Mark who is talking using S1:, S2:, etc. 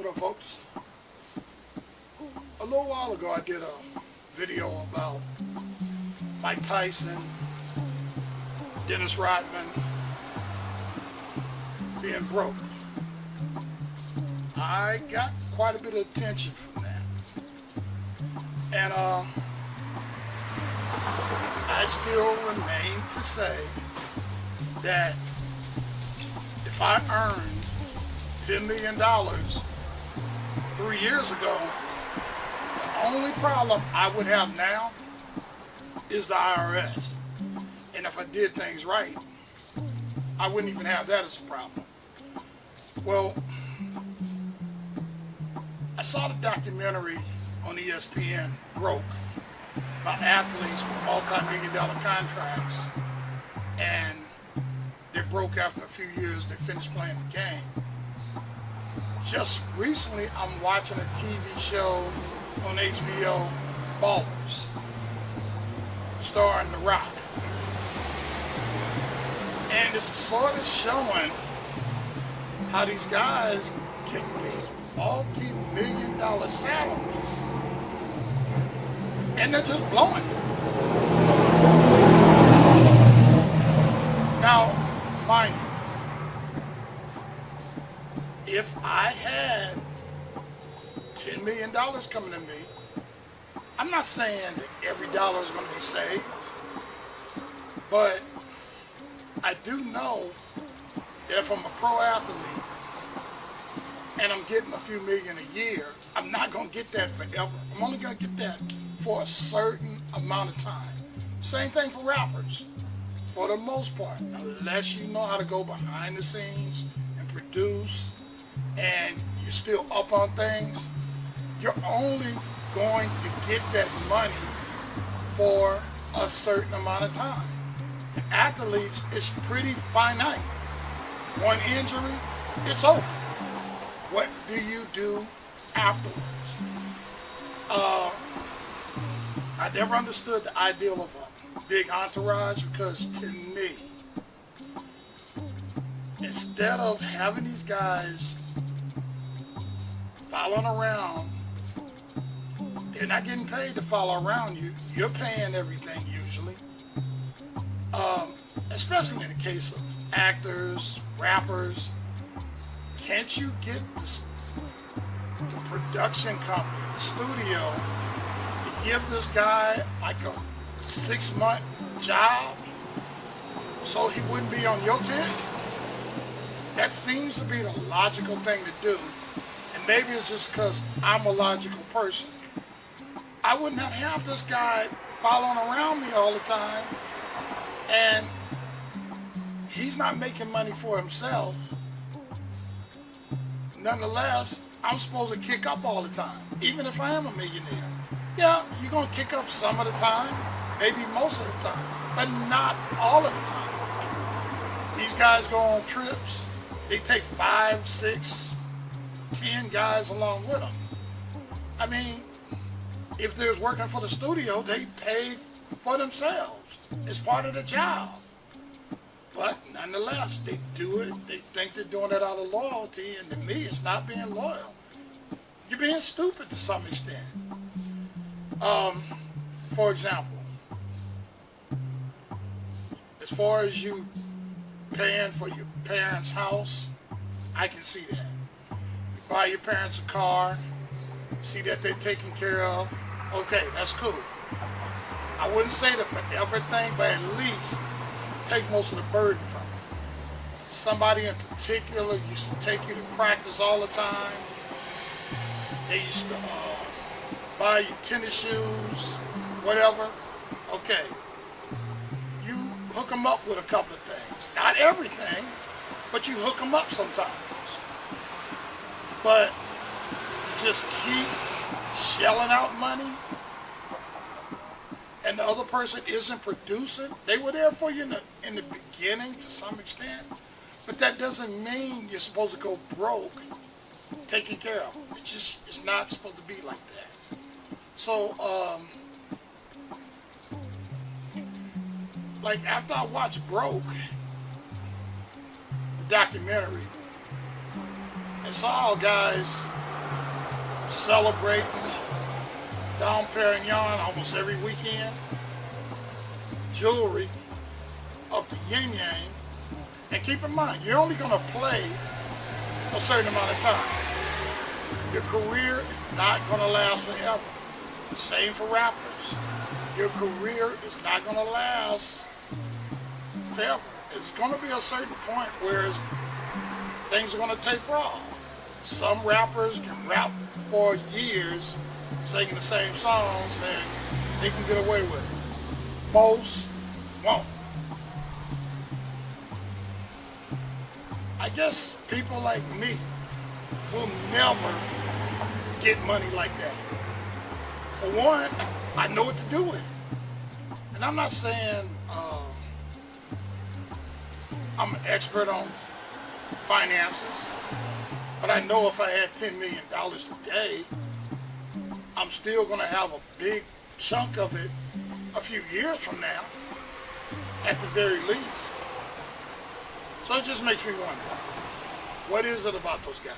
S1: What up, folks? A little while ago, I did a video about Mike Tyson, Dennis Rodman being broke. I got quite a bit of attention from that. And I still remain to say that if I earned $10 million 3 years ago, the only problem I would have now is the IRS. And if I did things right, I wouldn't even have that as a problem. Well, I saw the documentary on ESPN, Broke, about athletes with multi-million-dollar contracts, and they broke after a few years. They finished playing the game. Just recently, I'm watching a TV show on HBO, Ballers, starring The Rock. And it's sort of showing how these guys get these multi-million-dollar salaries, and they're just blowing it. Now, mind you, if I had $10 million coming to me, I'm not saying that every dollar is going to be saved, but I do know that if I'm a pro athlete and I'm getting a few million a year, I'm not going to get that forever. I'm only going to get that for a certain amount of time. Same thing for rappers, for the most part. Unless you know how to go behind the scenes and produce and you're still up on things, you're only going to get that money for a certain amount of time. And athletes, it's pretty finite. One injury, it's over. What do you do afterwards? I never understood the ideal of a big entourage, because to me, instead of having these guys following around, they're not getting paid to follow around you. You're paying everything usually. Especially in the case of actors, rappers. Can't you get the production company, the studio, to give this guy like a 6-month job so he wouldn't be on your team? That seems to be the logical thing to do. And maybe it's just because I'm a logical person. I would not have this guy following around me all the time, and he's not making money for himself. Nonetheless, I'm supposed to kick up all the time, even if I am a millionaire. Yeah, you're going to kick up some of the time, maybe most of the time, but not all of the time. These guys go on trips. They take 5, 6, 10 guys along with them. I mean, if they're working for the studio, they pay for themselves. It's part of the job. But nonetheless, they do it. They think they're doing it out of loyalty, and to me, it's not being loyal. You're being stupid to some extent. For example, as far as you paying for your parents' house, I can see that. You buy your parents a car, see that they're taken care of. Okay, that's cool. I wouldn't say that for everything, but at least take most of the burden from it. Somebody in particular used to take you to practice all the time. They used to buy you tennis shoes, whatever. Okay, you hook them up with a couple of things. Not everything, but you hook them up sometimes. But to just keep shelling out money, and the other person isn't producing, they were there for you in the beginning to some extent, but that doesn't mean you're supposed to go broke taking care of them. It's not supposed to be like that. So, like after I watched Broke, the documentary, and saw guys celebrating Dom Perignon almost every weekend, jewelry of the yin yang, and keep in mind, you're only going to play a certain amount of time. Your career is not going to last forever. Same for rappers. Your career is not going to last forever. It's going to be a certain point where things are going to taper off. Some rappers can rap for years singing the same songs and they can get away with it. Most won't. I guess people like me will never get money like that. For one, I know what to do with it. And I'm not saying I'm an expert on finances, but I know if I had $10 million today, I'm still going to have a big chunk of it a few years from now, at the very least. So it just makes me wonder, what is it about those guys?